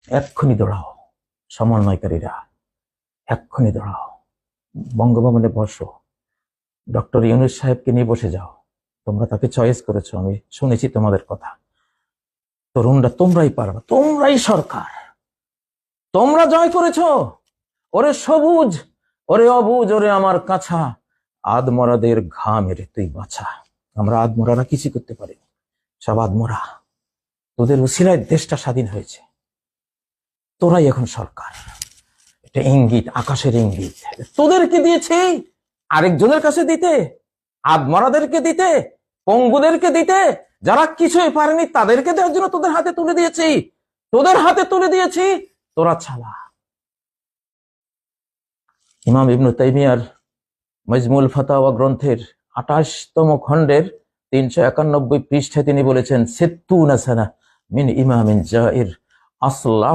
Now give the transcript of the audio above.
এক্ষুনি দৌড়াও, সমন্বয়কারীরা এক্ষুনি দৌড়াও, বঙ্গভবনে বসো, ডক্টর ইউনূস সাহেবকে নিয়ে বসে যাও। তোমরা তাকে চয়েস করেছো, আমি শুনেছি তোমাদের কথা। তরুণরা তোমরাই পারবে, তোমরাই সরকার, তোমরা জয় করেছো। ওরে সবুজ, ওরে অবুজ, ওরে আমার কাছা, আদমরাদের ঘা মেরে তুই বাছা। আমরা আদমরারা কিছু করতে পারি, সব আদমরা, তোদের উসিলায় দেশটা স্বাধীন হয়েছে, তোরাই এখন সরকার। এটা ইঙ্গিত, আকাশের ইঙ্গিত। তোদেরকে দিয়েছি আরেকজনের কাছে দিতে, আদমরাদেরকে দিতে, পঙ্গুদেরকে দিতে, যারা কিছুই পারেনি তাদেরকে দেওয়ার জন্য তোদের হাতে তুলে দিয়েছি, তোদের হাতে তুলে দিয়েছি, তোরা ছালা। ইমাম ইবনে তাইমিয়ার মজমুল ফাতাওয়া গ্রন্থের 28তম খণ্ডের 391 পৃষ্ঠায় তিনি বলেছেন, 60 সানা মিন ইমামিন জাইর আসলা